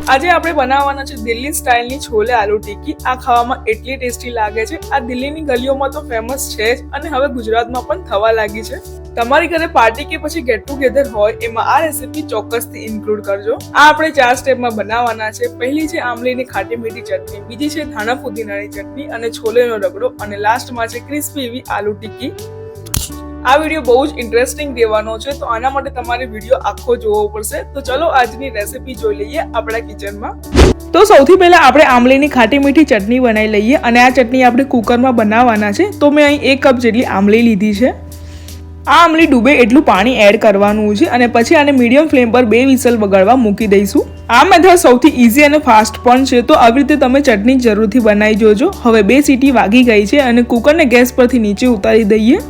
આજે આપણે બનાવવાના છે દિલ્હી સ્ટાઇલની છોલે આલુ ટિક્કી। આ ખાવામાં એટલી ટેસ્ટી લાગે છે। આ દિલ્હીની ગલીઓમાં તો ફેમસ છે જ અને હવે ગુજરાતમાં પણ થવા લાગી છે। તમારી ઘરે પાર્ટી કે પછી ગેટ ટુગેધર હોય એમાં આ રેસીપી ચોક્કસથી ઇન્ક્લુડ કરજો। આ આપણે 4 સ્ટેપમાં બનાવવાના છે। પહેલી છે આમલીની ખાટી મીઠી ચટણી, બીજી છે ધાણા ફુદીનાની ચટણી અને છોલેનો રગડો અને લાસ્ટમાં છે ક્રિસ્પી એવી આલુ ટિક્કી। આ વિડીયો બહુ જ ઇન્ટરેસ્ટિંગ રહેવાનો છે, તો આના માટે તમારે વિડીયો આખો જોવો પડશે। તો ચલો આજની રેસીપી જોઈ લઈએ આપણા કિચનમાં। તો સૌથી પહેલા આપણે આમલીની ખાટી મીઠી ચટણી બનાવી લઈએ અને આ ચટણી આપણે કુકરમાં બનાવવાના છે। તો મેં અહીં 1 કપ જેટલી આમલી લીધી છે। આ આમલી ડૂબે એટલું પાણી એડ કરવાનું છે અને પછી આને મીડિયમ ફ્લેમ પર 2 વિસલ વગાડવા મૂકી દઈશું। આ મેથડ સૌથી ઈઝી અને ફાસ્ટ પણ છે, તો આવી રીતે તમે ચટણી જરૂરથી બનાવી જોજો। હવે 2 સીટી વાગી ગઈ છે અને કુકરને ગેસ પરથી નીચે ઉતારી દઈએ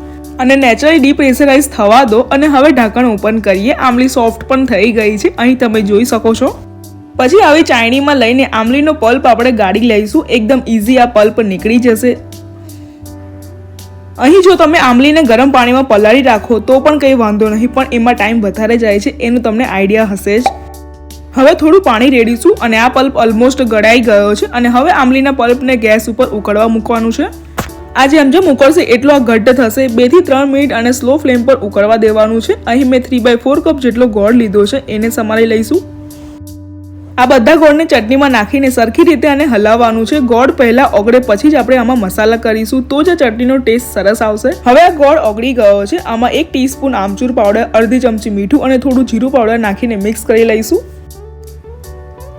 અને નેચરલી ડીપ્રેશરાઇઝ થવા દો અને હવે ઢાંકણ ઓપન કરીએ। આમલી સોફ્ટ પણ થઈ ગઈ છે, અહીં તમે જોઈ શકો છો। પછી આવી ચાયણીમાં લઈને આમલીનો પલ્પ આપણે ગાળી લઈશું। એકદમ ઈઝી આ પલ્પ નીકળી જશે। અહીં જો તમે આમલીને ગરમ પાણીમાં પલાળી રાખો તો પણ કંઈ વાંધો નહીં, પણ એમાં ટાઈમ વધારે જાય છે, એનું તમને આઈડિયા હશે જ। હવે થોડું પાણી રેડીશું અને આ પલ્પ ઓલમોસ્ટ ગળાઈ ગયો છે અને હવે આમલીના પલ્પને ગેસ ઉપર ઉકળવા મૂકવાનું છે। આ જેમ જેમ ઉકળશે એટલો આ ઘટ્ટ થશે। 2 થી 3 મિનિટ અને સ્લો ફ્લેમ પર ઉકળવા દેવાનું છે। અહીં મેં 3/4 કપ જેટલો ગોળ લીધો છે, એને સમારી લઈશું। આ બધા ગોળને ચટણીમાં નાખીને સરખી રીતે આને હલાવવાનું છે। ગોળ પહેલા ઓગળે પછી જ આપણે આમાં મસાલા કરીશું, તો જ આ ચટણીનો ટેસ્ટ સરસ આવશે। હવે આ ગોળ ઓગળી ગયો છે। આમાં 1 ટીસ્પૂન આમચૂર પાવડર, અડધી ચમચી મીઠું અને થોડું જીરું પાવડર નાખીને મિક્સ કરી લઈશું।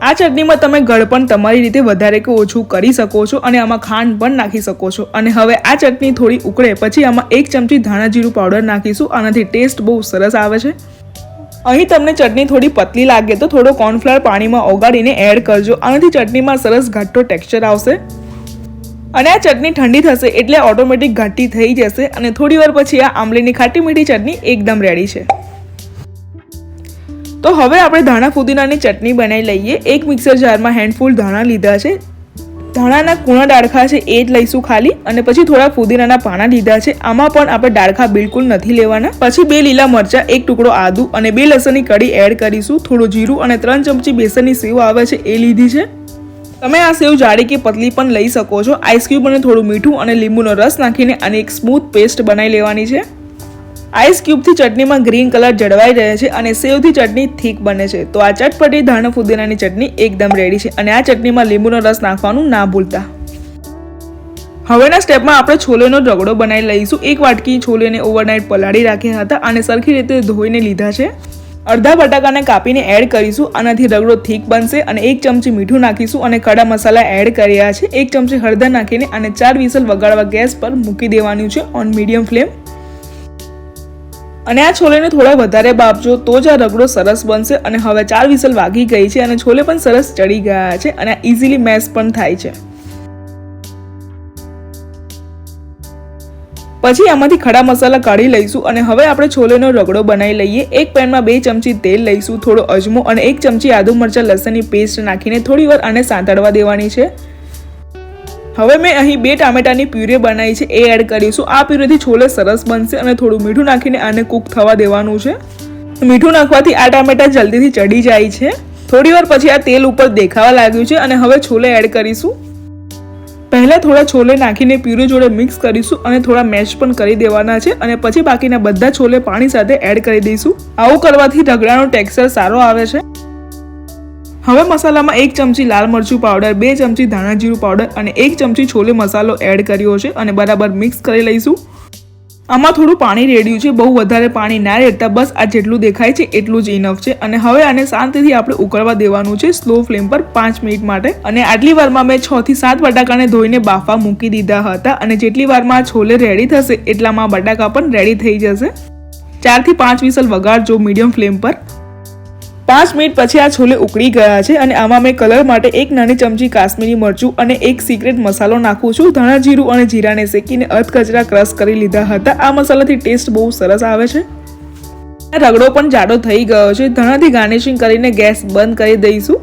આ ચટણીમાં તમે ગળ પણ તમારી રીતે વધારે કે ઓછું કરી શકો છો અને આમાં ખાંડ પણ નાખી શકો છો। અને હવે આ ચટણી થોડી ઉકળે પછી આમાં 1 ચમચી ધાણા જીરું પાવડર નાખીશું। આનાથી ટેસ્ટ બહુ સરસ આવે છે। અહીં તમને ચટણી થોડી પતલી લાગે તો થોડો કોર્નફ્લાવર પાણીમાં ઓગાળીને એડ કરજો। આનાથી ચટણીમાં સરસ ઘાટો ટેક્સચર આવશે અને આ ચટણી ઠંડી થશે એટલે ઓટોમેટિક ઘાટી થઈ જશે અને થોડી વાર પછી આ આમલીની ખાટી મીઠી ચટણી એકદમ રેડી છે। તો હવે આપણે ધાણા ફુદીનાની ચટણી બનાવી લઈએ। 1 મિક્સર જારમાં હેન્ડફુલ ધાણા લીધા છે। ધાણાના કૂણા ડાળખા છે એ જ લઈશું ખાલી અને પછી થોડા ફુદીનાના પાના લીધા છે। આમાં પણ આપણે ડાળખા બિલકુલ નથી લેવાના। પછી 2 લીલા મરચા, 1 ટુકડો આદુ અને 2 લસણની કળી એડ કરીશું। થોડું જીરું અને 3 ચમચી બેસનની સેવ આવે છે એ લીધી છે। તમે આ સેવ જાડી કે પતલી પણ લઈ શકો છો। આઈસ ક્યુબ અને થોડું મીઠું અને લીંબુનો રસ નાખીને આને એક સ્મૂથ પેસ્ટ બનાવી લેવાની છે। આઈસ ક્યુબથી ચટણીમાં ગ્રીન કલર જળવાઈ રહે છે અને સેવથી ચટણી થીક બને છે। તો આ ચટપટી ધાણા ફુદીનાની ચટણી એકદમ રેડી છે અને આ ચટણીમાં લીંબુનો રસ નાખવાનું ના ભૂલતા। હવેના સ્ટેપમાં આપણે છોલેનો રગડો બનાવી લઈશું। 1 વાટકી છોલેને ઓવરનાઇટ પલાળી રાખ્યા હતા અને સરખી રીતે ધોઈને લીધા છે। અડધા બટાકાને કાપીને એડ કરીશું। આનાથી રગડો થીક બનશે અને 1 ચમચી મીઠું નાખીશું અને ખડા મસાલા એડ કર્યા છે। 1 ચમચી હળદર નાખીને અને 4 વિસલ વગાડવા ગેસ પર મૂકી દેવાનું છે ઓન મીડિયમ ફ્લેમ। અને આ છોલેને થોડા વધારે બાફજો તો જ આ રગડો સરસ બનશે। અને હવે 4 વિસલ વાગી ગઈ છે અને છોલે પણ સરસ ચડી ગયા છે અને ઇઝીલી મેશ પણ થાય છે। પછી આમાંથી ખડા મસાલા કાઢી લઈશું અને હવે આપણે છોલેનો રગડો બનાવી લઈએ। 1 પેનમાં 2 ચમચી તેલ લઈશું, થોડો અજમો અને 1 ચમચી આદુ મરચા લસણની પેસ્ટ નાખીને થોડી વાર આને સાંતળવા દેવાની છે। હવે મેં અહીં 2 ટામેટાની પ્યુરી બનાવી છે એ એડ કરીશું। આ પ્યુરીથી છોલે સરસ બનશે અને થોડું મીઠું નાખીને આને કૂક થવા દેવાનું છે। મીઠું નાખવાથી આ ટામેટા જલ્દીથી ચડી જાય છે। થોડી વાર પછી આ તેલ ઉપર દેખાવા લાગ્યું છે અને હવે છોલે એડ કરીશું। પહેલા થોડા છોલે નાખીને પ્યુરી જોડે મિક્સ કરીશું અને થોડા મેશ પણ કરી દેવાના છે અને પછી બાકીના બધા છોલે પાણી સાથે એડ કરી દઈશું। આવું કરવાથી રગડાનો ટેક્સચર સારો આવે છે। હવે મસાલામાં 1 ચમચી લાલ મરચું પાવડર, 2 ચમચી ધાણા જીરું પાવડર અને 1 ચમચી છોલે મસાલો એડ કર્યો છે અને બરાબર મિક્સ કરી લઈશું। આમાં થોડું પાણી રેડ્યું છે, બહુ વધારે પાણી ના રેડતા, બસ આ જેટલું દેખાય છે એટલું જ ઇનફ છે। અને હવે આને શાંતિથી આપણે ઉકળવા દેવાનું છે સ્લો ફ્લેમ પર 5 મિનિટ માટે। અને આટલી વારમાં મેં 6 થી 7 બટાકાને ધોઈને બાફવા મૂકી દીધા હતા અને જેટલી વારમાં છોલે રેડી થશે એટલામાં બટાકા પણ રેડી થઈ જશે। 4 થી 5 વિસલ વગાડજો મીડિયમ ફ્લેમ પર। 5 મિનિટ પછી આ છોલે ઉકળી ગયા છે અને આમાં મેં કલર માટે 1 નાની ચમચી કાશ્મીરી મરચું અને 1 સિક્રેટ મસાલો નાખું છું। ધાણા જીરું અને જીરાને શેકીને અધકચરા ક્રશ કરી લીધા હતા। આ મસાલાથી ટેસ્ટ બહુ સરસ આવે છે। રગડો પણ જાડો થઈ ગયો છે। ધાણાથી ગાર્નિશિંગ કરીને ગેસ બંધ કરી દઈશું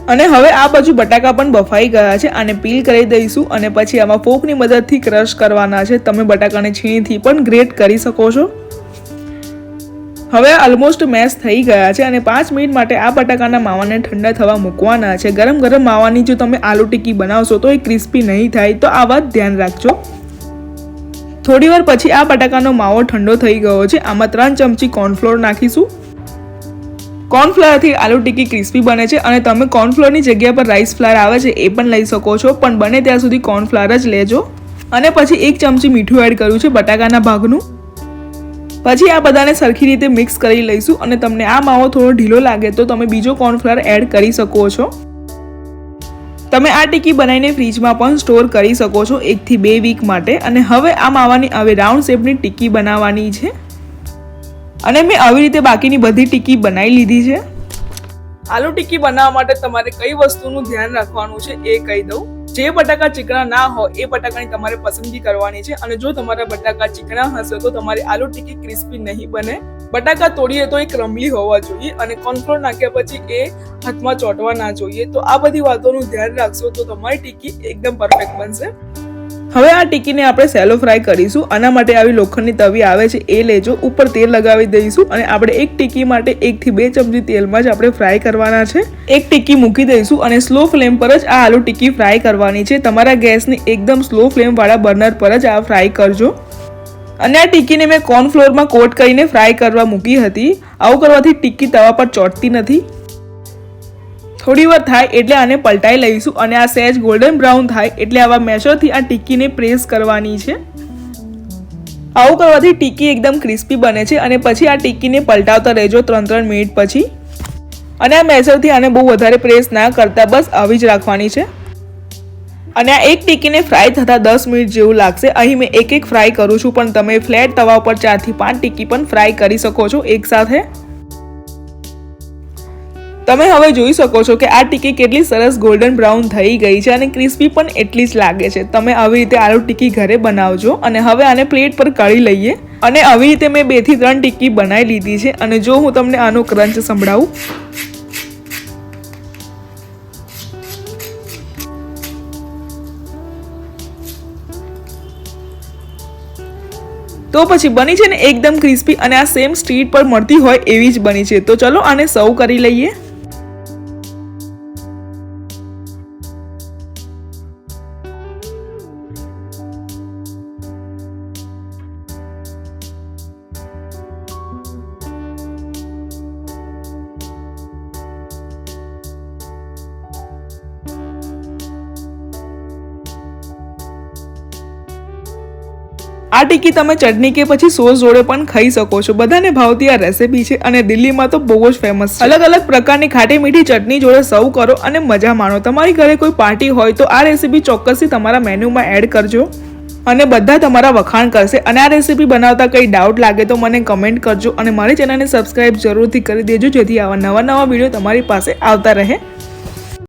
અને હવે આ બાજુ બટાકા પણ બફાઈ ગયા છે, આને પીલ કરી દઈશું અને પછી આમાં ફોકની મદદથી ક્રશ કરવાના છે। તમે બટાકાને છીણીથી પણ ગ્રેટ કરી શકો છો। હવે ઓલમોસ્ટ મેશ થઈ ગયા છે અને 5 મિનિટ માટે આ બટાકાના માવાને ઠંડા થવા મૂકવાના છે. ગરમ ગરમ માવાની જો તમે આલુ ટિક્કી બનાવશો તો એ ક્રિસ્પી નહીં થાય, તો આ વાત ધ્યાન રાખજો. થોડી વાર પછી આ બટાકાનો માવો ઠંડો થઈ ગયો છે. આમાં 3 ચમચી કોર્નફ્લોર નાખીશું. કોર્નફ્લાવરથી આલુ ટિક્કી ક્રિસ્પી બને છે અને તમે કોર્નફ્લોરની જગ્યા પર રાઈસ ફ્લાવર આવે છે એ પણ લઈ શકો છો, પણ બને ત્યાં સુધી કોર્નફ્લાવર જ લેજો. અને પછી 1 ચમચી મીઠું એડ કર્યું છે બટાકાના ભાગનું. પછી આ બધાને સરખી રીતે મિક્સ કરી લઈશું અને તમને આ માવો થોડો ઢીલો લાગે તો તમે બીજો કોર્નફ્લાવર એડ કરી શકો છો. તમે આ ટિક્કી બનાવીને ફ્રીજમાં પણ સ્ટોર કરી શકો છો 1 થી 2 વીક માટે. અને હવે આ માવાની હવે રાઉન્ડ શેપની ટિક્કી બનાવવાની છે અને મેં આવી રીતે બાકીની બધી ટિક્કી બનાવી લીધી છે. આલુ ટિક્કી બનાવવા માટે તમારે કઈ વસ્તુનું ધ્યાન રાખવાનું છે એ કહી દઉં. જે બટાકા ચીકણા ના હોય એ બટાકાની તમારે પસંદગી કરવાની છે અને જો તમારા બટાકા ચીકણા હશે તો તમારી આલુ ટિક્કી ક્રિસ્પી નહીં બને. બટાકા તોડીએ તો એ ક્રમ્બલી હોવા જોઈએ અને કોર્નફ્લોર નાખ્યા પછી એ હાથમાં ચોંટવા ના જોઈએ. તો આ બધી વાતોનું ધ્યાન રાખશો તો તમારી ટિક્કી એકદમ પરફેક્ટ બનશે. હવે આ ટિક્કીને આપણે સેલો ફ્રાય કરીશું. આના માટે આવી લોખંડની તવી આવે છે એ લેજો. ઉપર તેલ લગાવી દઈશું અને આપણે એક ટિક્કી માટે 1 થી 2 ચમચી તેલમાં જ આપણે ફ્રાય કરવાના છે. એક ટિક્કી મૂકી દઈશું અને સ્લો ફ્લેમ પર જ આ આલુ ટિક્કી ફ્રાય કરવાની છે. તમારા ગેસની એકદમ સ્લો ફ્લેમ વાળા બર્નર પર જ આ ફ્રાય કરજો. અને આ ટિક્કીને મેં કોર્નફ્લોરમાં કોટ કરીને ફ્રાય કરવા મૂકી હતી. આવું કરવાથી ટિક્કી તવા પર ચોંટતી નથી. થોડી વાર થાય એટલે આને પલટાઈ લઈશું અને આ સહેજ ગોલ્ડન બ્રાઉન થાય એટલે આવા મેશરથી આ ટિક્કીને પ્રેસ કરવાની છે. આવું કરવાથી ટિક્કી એકદમ ક્રિસ્પી બને છે. અને પછી આ ટિક્કીને પલટાવતા રહેજો 3-3 મિનિટ પછી. અને આ મેશરથી આને બહુ વધારે પ્રેસ ના કરતા, બસ આવી જ રાખવાની છે. અને આ એક ટિક્કીને ફ્રાય થતા 10 મિનિટ જેવું લાગશે. અહીં મેં એક ફ્રાય કરું છું, પણ તમે ફ્લેટ તવા ઉપર 4 થી 5 ટિક્કી પણ ફ્રાય કરી શકો છો એક સાથે. તમે હવે જોઈ શકો છો કે આ ટિક્કી કેટલી સરસ ગોલ્ડન બ્રાઉન થઈ ગઈ છે અને ક્રિસ્પી પણ એટલી જ લાગે છે. તમે આવી રીતે આલુ ટિક્કી ઘરે બનાવજો. અને હવે આને પ્લેટ પર કાઢી લઈએ. અને આવી રીતે મેં 2 થી 3 ટિક્કી બનાવી લીધી છે. અને જો હું તમને આનો ક્રંચ સંભળાવું તો પછી બની છે ને એકદમ ક્રિસ્પી અને આ સેમ સ્ટ્રીટ પર મળતી હોય એવી જ બની છે. તો ચલો આને સર્વ કરી લઈએ. આ ટિક્કી તમે ચટણી કે પછી સોસ જોડે પણ ખાઈ શકો છો. બધાને ભાવતી આ રેસીપી છે અને દિલ્હીમાં તો બહુ જ ફેમસ છે. અલગ અલગ પ્રકારની ખાટી મીઠી ચટણી જોડે સર્વ કરો અને મજા માણો. તમારી ઘરે કોઈ પાર્ટી હોય તો આ રેસીપી ચોક્કસથી તમારા મેન્યુમાં એડ કરજો અને બધા તમારા વખાણ કરશે. અને આ રેસીપી બનાવતા કંઈ ડાઉટ લાગે તો મને કમેન્ટ કરજો અને મારી ચેનલને સબસ્ક્રાઇબ જરૂરથી કરી દેજો, જેથી આવા નવા વિડીયો તમારી પાસે આવતા રહે.